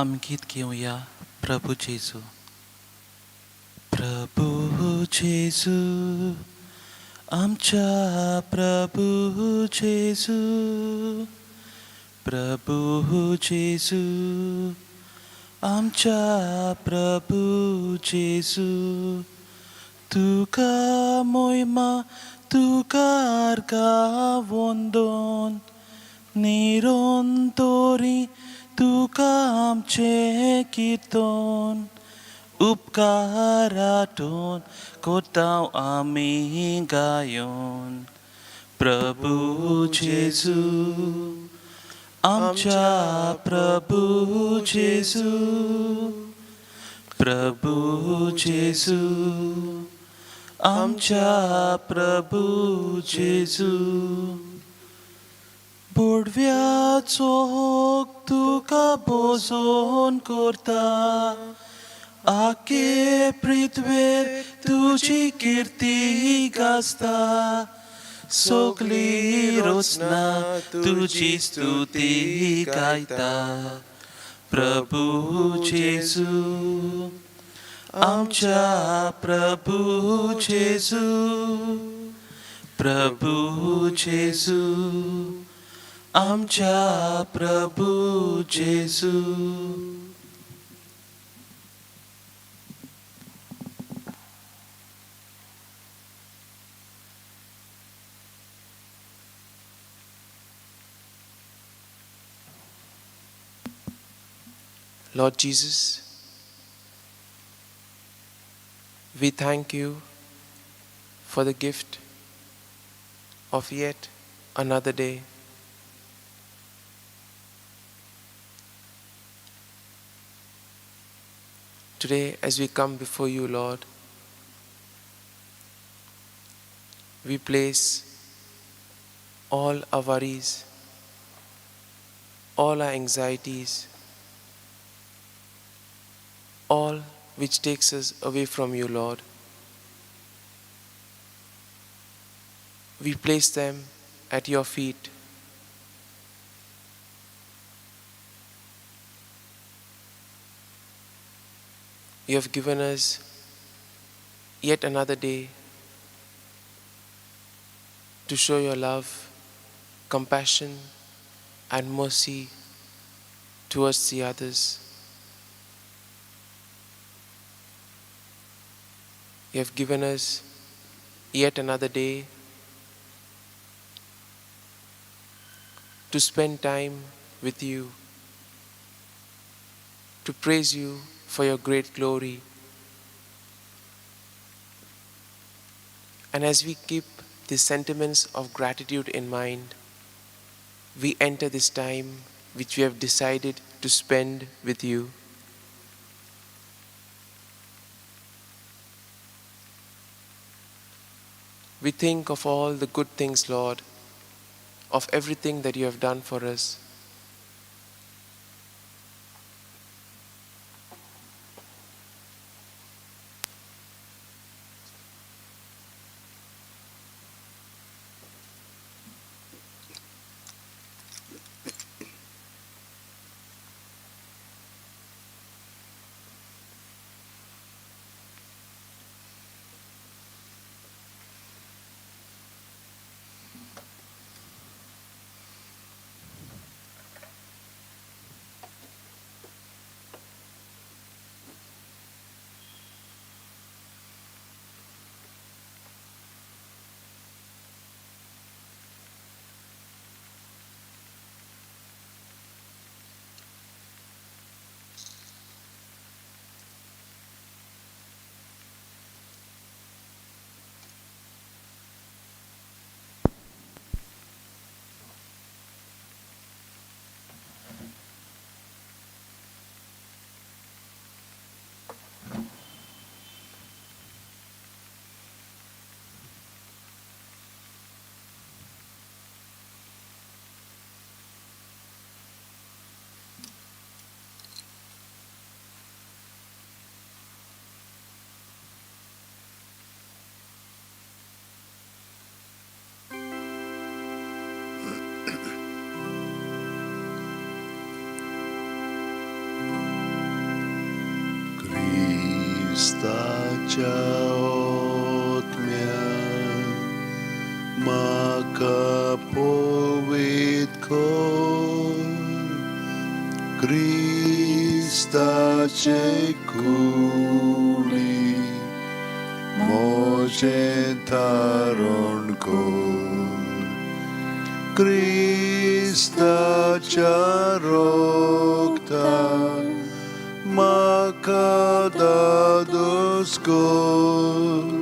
अंकित घेऊया प्रभू जेजू. प्रभू जेजू, आमच्या प्रभू जेजू, प्रभू जेजू, आमच्या प्रभू जेजू. तुका मोहिमा, तुका वंदन, निरंतरी तुका आमचे कीर्तन. उपकारातून कोताव आमी गायन. प्रभू जेजू, आमच्या प्रभू जेजू, प्रभू जेजू, आमच्या प्रभू जेजू. बुडव्याचो होक तुका भोजन करता, आखे पृथ्वेर तुजी कीर्ती गाजता. सगली रोसना तुजी स्तुती गायता. प्रभू जेजू, आमच्या प्रभू जेजू, प्रभू जेजू, आमच्या प्रभू जेजू. Lord Jesus, we thank you for the gift of yet another day. Today, as we come before you, Lord, we place all our worries, all our anxieties, all which takes us away from you, Lord. We place them at your feet. You have given us yet another day to show your love, compassion, and mercy towards the others. You have given us yet another day to spend time with you, to praise you for your great glory. And as we keep these sentiments of gratitude in mind, we enter this time which we have decided to spend with you. We think of all the good things, Lord, of everything that you have done for us. Cristaच्या ओतम्यान म्हाका पवित्र कर. Cristaचे कुडी मोजें तारण कर. Cristaच्या रोगतान म्हाका दादोस कर.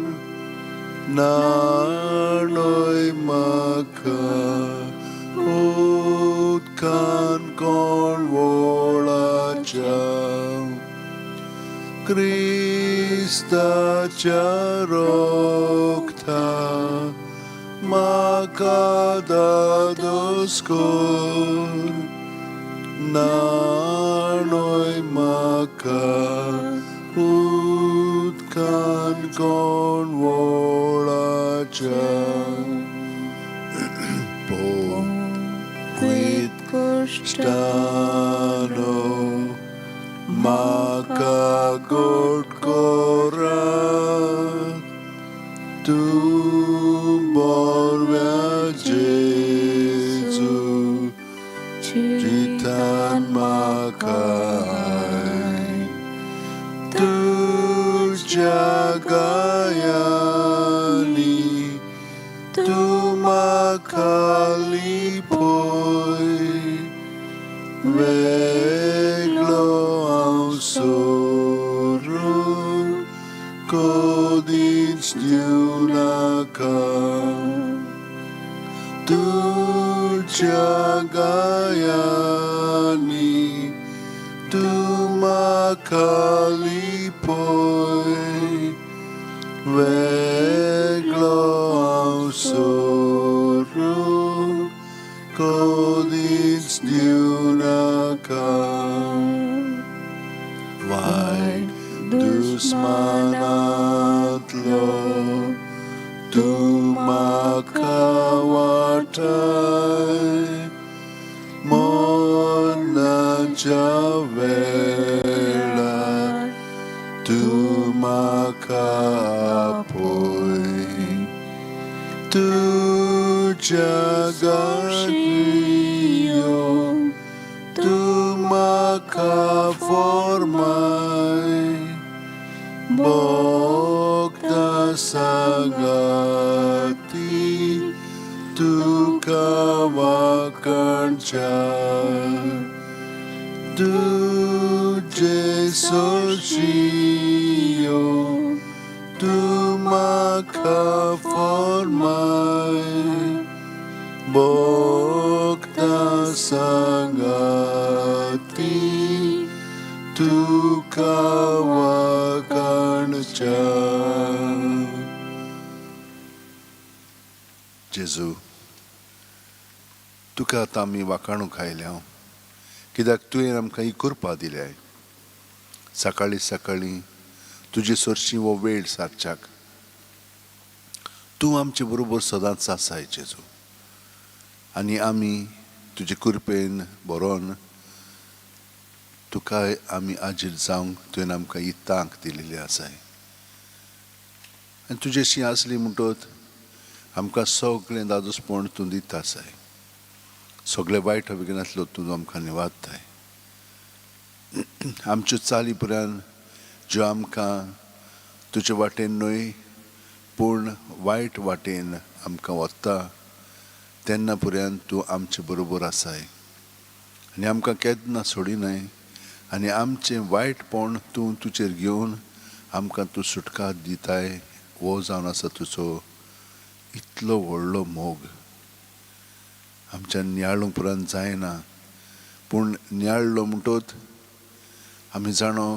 नाणय म्हाका उदकान कोण वोळाच्या. Cristaच्या रोगतान म्हाका दादोस कर. नाणय म्हाका उदकान कोण वोळाच्या. Poquit kosztano म्हाका गोड कोरात. तूं बोरव्या जेजू जितान म्हाका हाय. तुज्या गायांनी तूं म्हाका लिपय. वेगळो हांव सोडून कधीच दिवं नाका. तुज्या गायांनी तूं म्हाका लिपय. वेगळो हांव सोडून कधीच दिवं नाका. वायट दुस्मानांतलो तूं म्हाका वाटाय. मरणाच्या वेळार तूं म्हाका आपय. तुज्या गाडयो तूं म्हाका फॉर्माय. भोगता सांगाती तुका वाकणच्या. तुजे सोशियो तूं म्हाका फॉर्माय. भोगता सांगाती तुका वाकणच्या. जेजू, तुका आतां आमी वाखाणूंक आयल्या कित्याक तुवें आमकां ही कृपा दिल्या. सकाळीं सकाळीं तुजे सरशी हो वेळ सारच्याक तूं आमचे बरोबर सदांच आसाय जेजू. आनी आमी तुजे कृपेन बरोवन तुकाय आमी आजीर जावंक तुवें आमकां ही तांक दिलेली आसाय. आनी तुजेशी आसली म्हणटच आमकां सगळें दादोसपण तूं दिता आसाय. सगळे वायट अभिज्ञानांतलो तूं आमकां निवाडटाय. आमच्यो चाली पर्यंत ज्यो आमकां तुजे वाटेन न्हय पूण वायट वाटेन आमकां व्हरता तेन्ना पर्यंत तूं आमचे बरोबर आसाय. आनी आमकां केन्ना सोडिनाय. आनी आमचें वायटपण तूं तुजेर घेवन आमकां तूं सुटका दिताय. हो जावन आसा तुजो इतलो व्हडलो मोग. आमच्यान नियाळूंक पर्यंत जायना पूण नियाळ्ळो म्हणटच आमी जाणो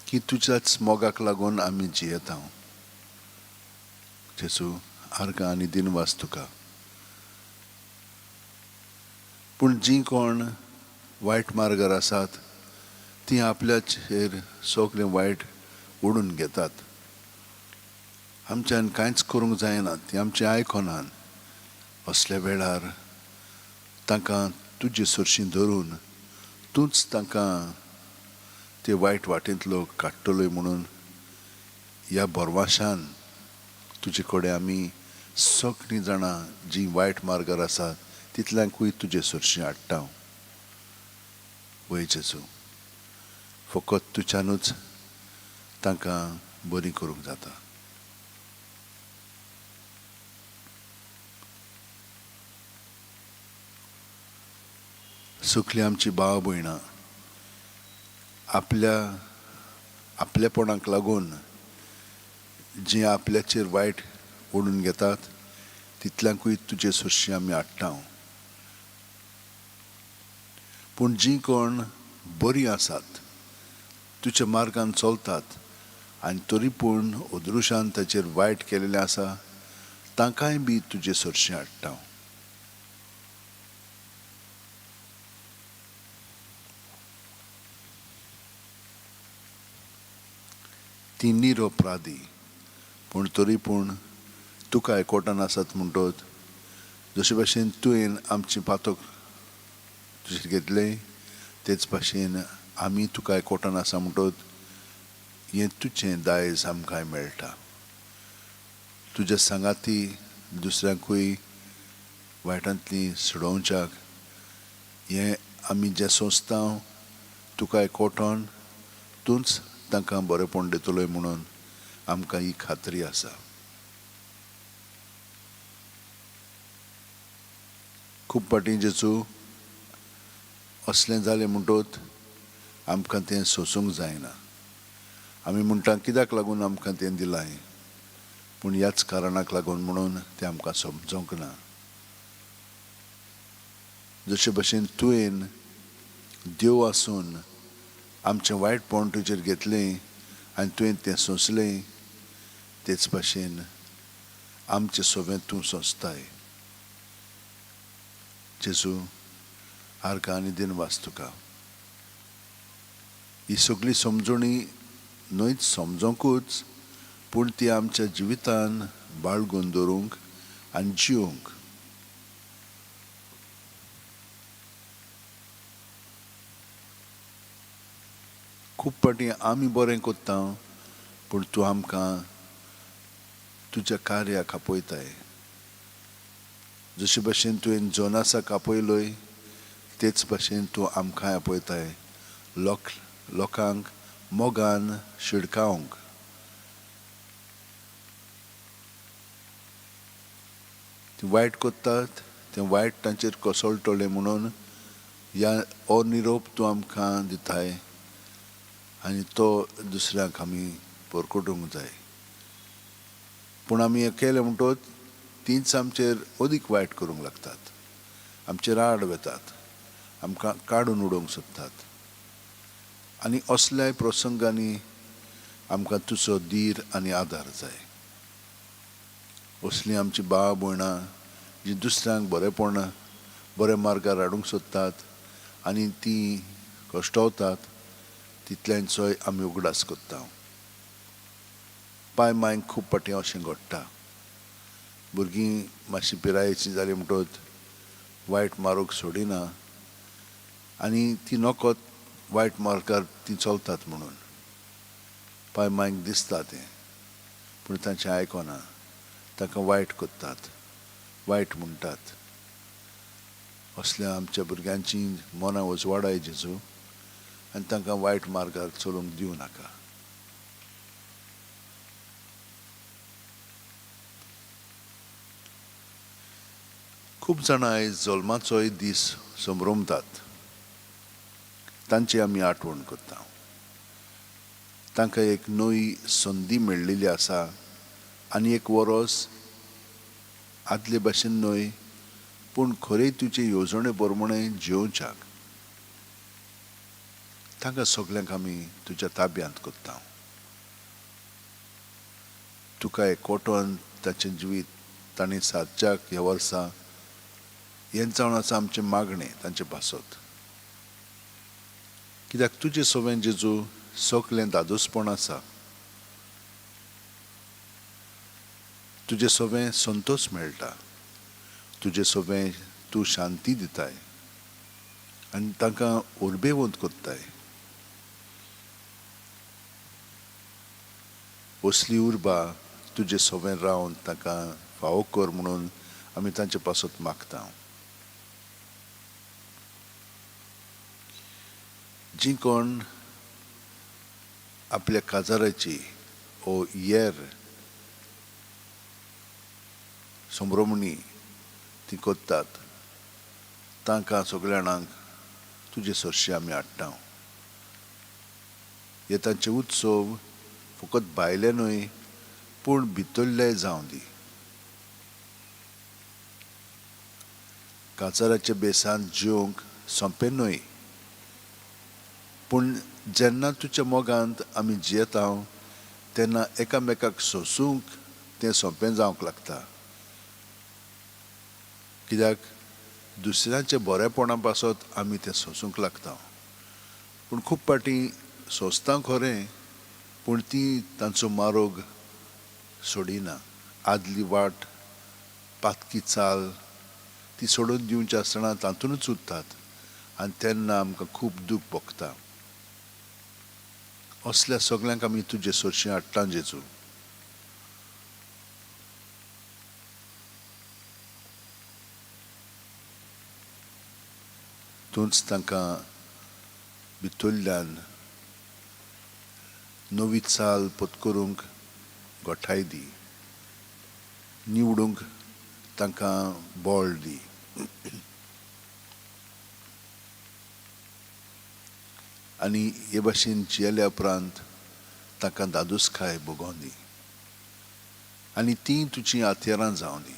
की तुज्याच मोगाक लागून आमी जियेता. जेजू आर्गां आनी दिनवास तुका. पूण जीं कोण वायट मार्गार आसात तीं आपल्याचेर सगळें वायट ओडून घेतात. आमच्यान कांयच करूंक जायना. तीं आमचें आयकनात. असल्या वेळार तांकां तुजे सरशीं धरून तूंच तांकां ते वायट वाटेंतलो काडटलोय म्हणून ह्या बोरवाशान तुजे कडेन आमी सगळीं जाणां जीं वायट मार्गार आसात तितल्यांकूय तुजे सुरशीं हाडटा. वय जेजू, फकत तुज्यानूच तांकां बरीं करूंक जाता. सुखली आमची भाव भयणां आपलेपणाक लागून जीं आपल्याचेर वायट ओडून घेतात तितल्यांकूय तुजे सुरशीं आमी हाडटा. पूण जीं कोण बरीं आसात, तुज्या मार्गान चलतात आनी तरी पूण ओदरुशान ताचेर वायट केलेलें आसा, तांकांय बी तुजे सुरशीं हाडटा. ती निरपराधी पूण तरी पूण तुका आयकोटान आसात म्हणटोच जशे भाशेन तुवें आमची पातक तुजेर घेतले तेच भाशेन आमी तुका आयकोटान आसा म्हणटोच हें तुजें दायज आमकां मेळटा. तुज्या सांगाती दुसऱ्यांकूय वायटांतली सोडोवच्याक हें आमी जें सोंसता तुका आयकोटोन तूंच तांकां बरेंपण दितलोय म्हणून आमकां ही खात्री आसा. खूब पाटी जेजू असलें जालें म्हणटोच आमकां तें सोंसूंक जायना. आमी म्हणटा कित्याक लागून आमकां तें दिलां, पूण ह्याच कारणाक लागून म्हणून तें आमकां समजोंक ना. जशे भशेन तुवें देव आसून आमचें वायटपण तुजेर घेतलें आनी तुवें तें सोंसलें, तेच भाशेन आमचें सगळें तूं सोंसताय. जेजू, आर्गां आनी दिनवास तुका. ही सगळी समजणी न्हयच समजोंकूच पूण ती आमच्या जिवितान बाळगून दवरूंक आनी जिवंक. खूब पाटी आमी बरें कोत्ता पूण तूं आमकां तुज्या कार्याक आपयताय. जशे भाशेन तुवें जोनासाक आपयलोय तेच भाशेन तूं आमकांय आपयताय लोकांक मोगान शिडकावंक. तीं वायट कोत्तात तें वायट तांचेर कोसळटलें म्हणून हो निरोप तूं आमकां दिताय आनी तो दुसऱ्यांक आमी परकोटूंक जाय. पूण आमी हें केलें म्हणटोच तींच आमचेर अदीक वायट करूंक लागतात, आमचेर आड वेतात, आमकां काडून उडोवंक सोदतात. आनी असल्याय प्रसंगांनी आमकां तुजो धीर आनी आदार जाय. असलीं आमची भाव भयणां जीं दुसऱ्यांक बरे मार्गार हाडूंक सोदतात आनी तीं कश्टावतात, तितल्यांचोय आमी उगडास कोत्ता. पांय मांयक खूब पाटी अशें घडटा. भुरगीं मातशीं पिरायेचीं जालीं म्हणटोच वायट मार्ग सोडिना आनी ती नकळत वायट मार्गार ती चलतात म्हणून पांय मांयक दिसता तें, पूण तांचें आयकना, तांकां वायट कोत्तात, वायट म्हणटात. असल्या आमच्या भुरग्यांची मनां उजवाडाय जेजू आनी तांकां वायट मार्गार चलूंक दिवं नाका. खूब जाणां आयज जल्माचोय दीस संभ्रमतात, तांची आमी आठवण करता. तांकां एक नवी संदी मेळिल्ली आसा आनी एक वरोस आदले भाशेन न्हय पूण खरें तुजे येवजणे प्रमाणे जिवच्याक. तांकां सगल्यांक आमी तुज्या ताब्यांत करता. तुका एकवटोन ताचें जिवीत तांणी सादच्याक ह्या वर्सा हें जावन आसा आमचें मागणें तांचे पासत. कित्याक तुजें सवें जेजू सगलें दादोसपण आसा. तुजें सवें संतोश मेळटा, तुजें सवें तूं शांती दिताय आनी तांकां उर्बेवंत कोत्ताय. असली उर्बा तुजे सोबें रावन ताका फावो कर म्हणून आमी तांचे पासत मागता. जी कोण आपल्या काजाराची ओ हेर संभ्रमणी ती कोत्तात तांकां सगळ्या जाणांक तुजे सरशी आमी हाडटा. हे तांचे उत्सव फकत भायले न्हय पूण भितरले जावं दी. काजाराच्या बेसांत जेवंक सोंपें न्हय, पूण जेन्ना तुज्या मोगांत आमी जियेता तेन्ना एकामेकाक सोंसूंक तें सोंपें जावंक लागता. कित्याक दुसऱ्यांचे बरेपणा पासत आमी तें सोंसूंक लागता. पूण खूब पाटी सोंसता खरें, पूण ती तांचो मारोग सोडिना. आदली वाट पातकी चाल ती सोडून दिवची आसतना तातूंतच उरतात आनी तेन्ना आमकां खूब दूख भोगता. असल्या सगळ्यांक आमी तुजे सरशी हाडटा जेजू. तूंच तांकां भितरल्यान नवी चाल पत्करूंक गोठाय दी. निवडूंक तांकां बळ दी. आनी हे भाशेन जियेल्या उपरांत तांकां दादोसकाय भोगोवन दी आनी ती तुजीं हातयारां जावं दी.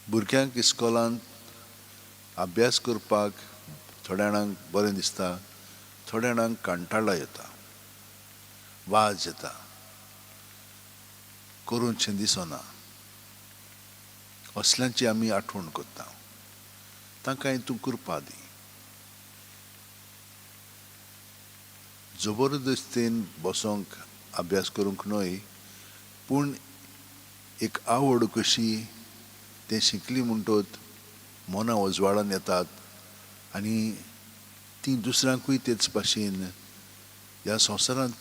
भुरग्यांक इस्कॉलांत अभ्यास करपाक थोड्या जाणांक बरें दिसता, थोड्या जाणांक कांटाळा येता, वाज येता, करूनशें दिसना. असल्यांची आमी आठवण करता. तांकां हितूं करपा दी. जबरदस्तीन बसोंक अभ्यास करूंक न्हय, पूण एक आवड कशी तें शिकली म्हणटच मना उजवाडान येतात आनी ती दुसऱ्यांकूय तेच भाशेन ह्या संवसारांत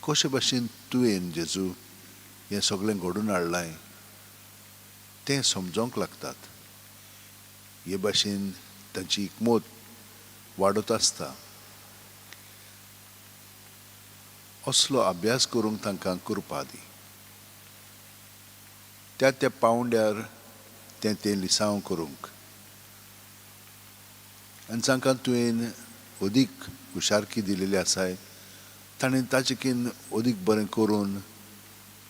कशे भाशेन तुवें जेजू हें सगळें घडोवन हाडलां तें समजोंक लागतात. हे भाशेन तांची एकमत वाडत आसता. असलो अभ्यास करूंक तांकां करपा दी. त्या पावंड्यार तें लिसांव करूंक आनी जांकां तुवें अदीक हुशारकी दिलेली आसाय ताणें ताचेकीन अदीक बरें करून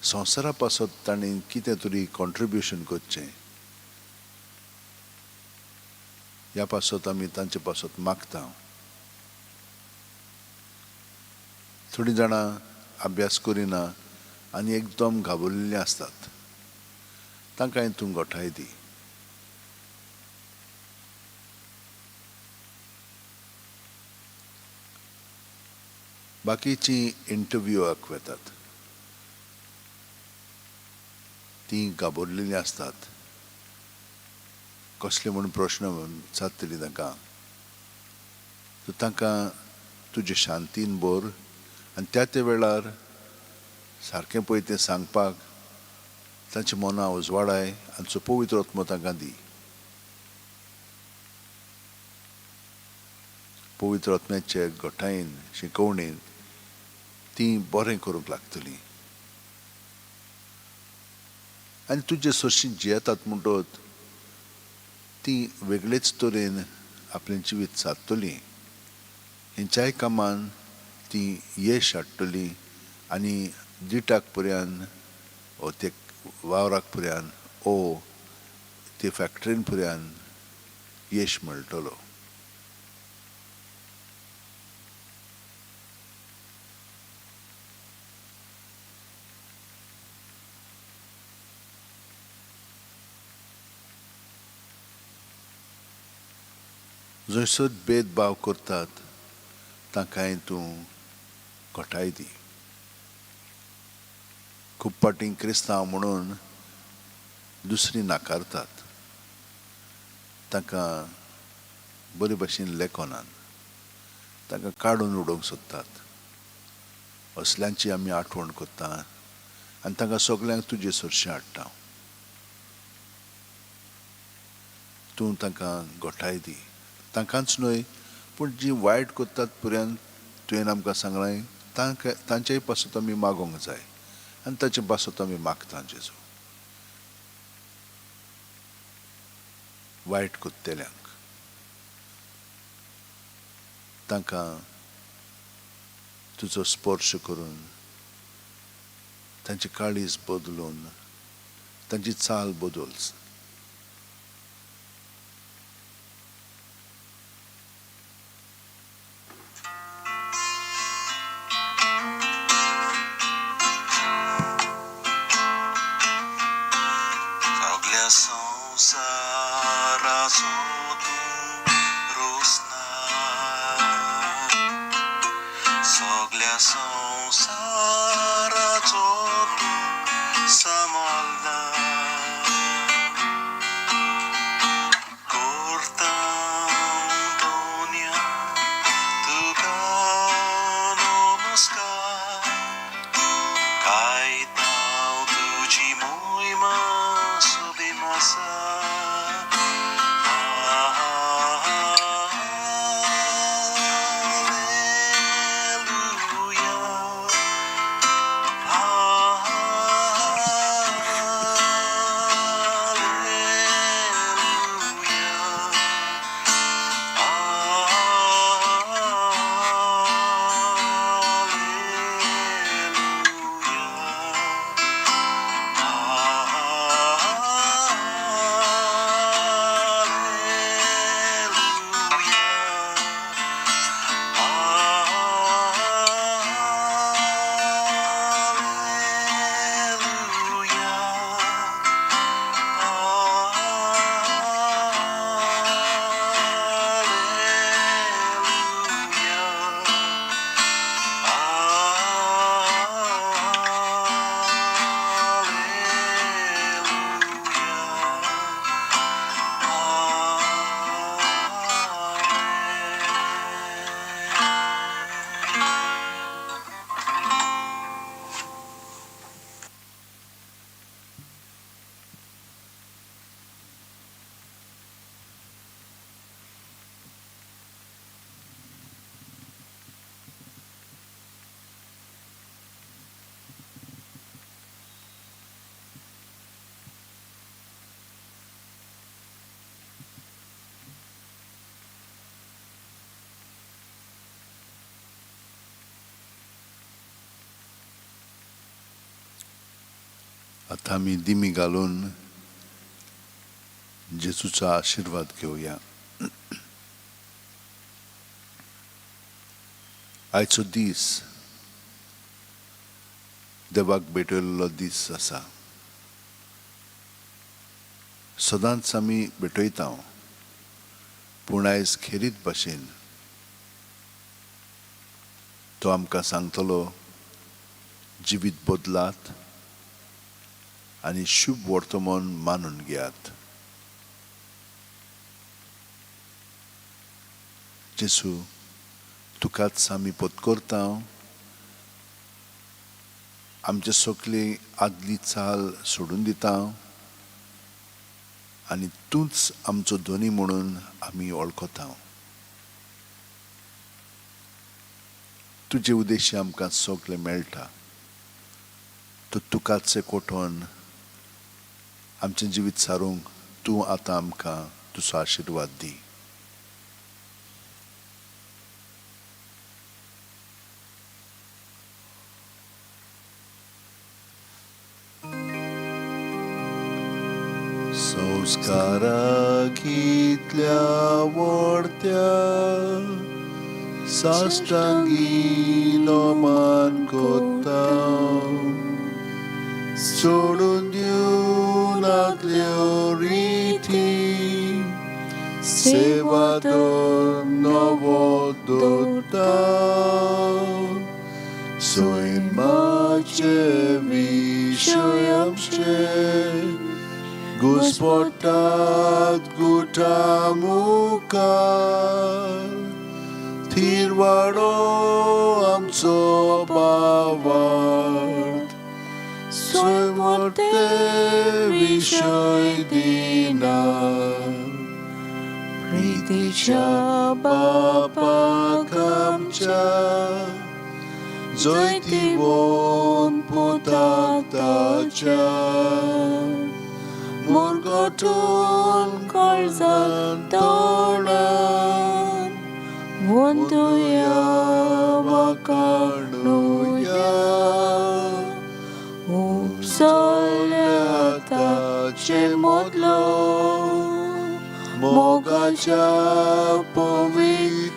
संवसारा पासत ताणें कितें तरी कॉन्ट्रिब्युशन करचें ह्या पासत आमी तांचे पासत मागता. थोडीं जाणां अभ्यास करिना आनी एकदम घाबरलेलीं आसतात. तांकां हितून गोठाय दी. बाकीचीं इंटरव्यूआक वेतात, तीं घाबरलेलीं आसतात. कसले म्हूण प्रश्न जातली तांकां. तांकां तुजे शांतीन भर आनी त्या वेळार सारकें पळय तें सांगपाक तांच्या मना उजवाडाय आनी पवित्र आत्मो तांकां दी. पवित्र आत्म्याचे गोठायेन शिकवणेन तीं बरें करूंक लागतलीं. आनी तुजे सरशी जियेतात म्हणटच तीं वेगळेच तरेन आपलें जिवीत सादतलीं. हेंच्याय कामान तीं येश हाडटलीं आनी दिटाक पर्यान ओ ते वावराक पर्यान ओ ते फॅक्टरीन पर्यान येश मेळटलो. जंयसर भेदभाव करतात तांकां तूं गोठाय दी. खूब पाटी क्रिस्तांव म्हणून दुसरीं नाकारतात. ताका बरे भाशेन लेखनान ताका काडून उडोवंक सोदतात असल्यांची आमी आठवण करता आनी तांकां सगल्यांक तुजे सरशें हाडटा तूं तांकां घोटाय दी तांकांच न्हय पूण जीं वायट करतात पर्यंत तुवें आमकां सांगलां तांचेय पासत आमी मागोंक जाय आनी ताचे पासत आमी मागता जेजू वायट कुत्तेल्यांक तांकां तुजो स्पर्श करून तांची काळीज बदलून तांची चाल बदल आतां आमी दिमी घालून जेजूचो आशिर्वाद घेवया आयचो दीस देवाक भेटयल्लो दीस आसा सदांच आमी भेटयता पूण आयज खेरीत भाशेन तो आमकां सांगतलो जिवीत बदलात आनी शुभ वर्तमान मानून घेयात जेजू तुकाच आमी पत्करता आमचे सगळी आदली चाल सोडून दिता आनी तूंच आमचो धनी म्हणून आमी वळखता तुजे उद्देश आमकां सगळें मेळटा तो तुकाचे कोठोन आमचें जिवीत सारूंक तूं आतां आमकां तुजो आशिर्वाद दी संस्काराक इतल्या व्हडत्या साश्टांगी नोमान कोत्ता सोडून दिवन आदल्यो रिती सेवादोर नवो दोता सैमाचे विशय आमचे घुस्पटात ओठा मुखार थीर वाडो आमचो भावार्थ स्वयंवरते विषय दिना प्रीतीच्या बापाक आमच्या जैतिवोन पोताक ताच्या मुरगोटून काळजान तोडान वंदुया वाकाणुया उपसल्या ताचे मोदलो मोगाच्या पवित्रात्म्यान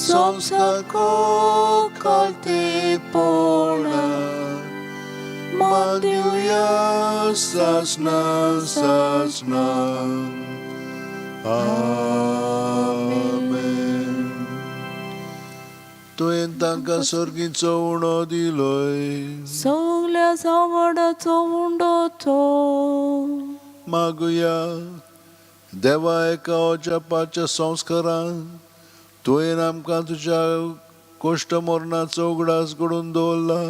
संसारको कालतेपणा मादिवया सासना सासना आमेन. तुवें तांकां सर्गीचो उणो दिलोय सगल्या सांवडाचो उंडो तो मागुया. देवा एका जपाच्या संस्कारान तुवें आमकां तुज्या कोश्ट मरणाचो उगडास घडोवन दवरला.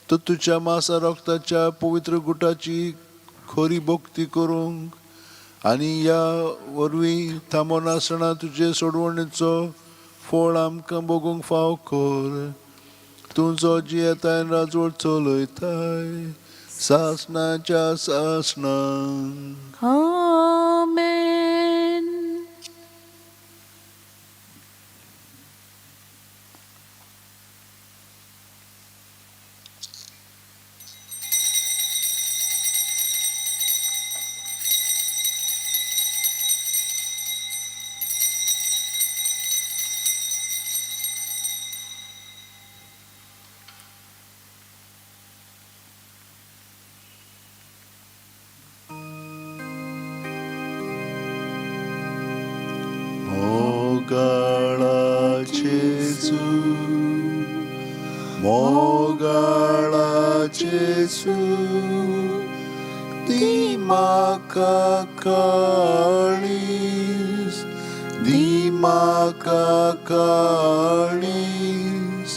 तो तुज्या मासा रक्ताच्या पवित्र गुटाची खरी भक्ती करूंक आनी ह्या वरवीं थांबोन आसतना तुजे सोडवणेचो फळ आमकां भोगूंक फाव कर. तुजो जी येताय राजवड चलयताय सासणाच्या सासणांक. आमेन. मोगाळा जेजू मोगाळा जेजू दी म्हाका काळीज दी म्हाका काळीज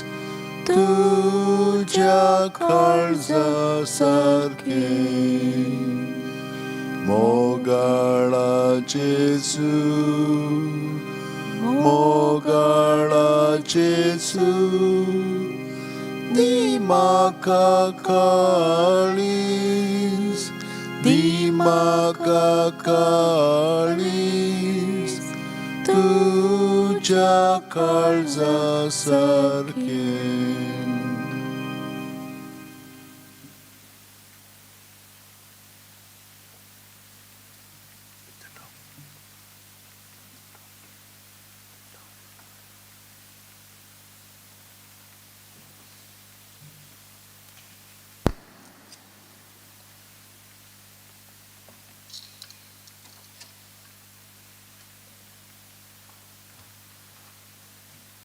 तुज्या काळजा सारकें. मोगाळा जेजू मोगाळा जेजू दी म्हाका काळीज दी म्हाका काळीज तुज्या काळजा सारकें.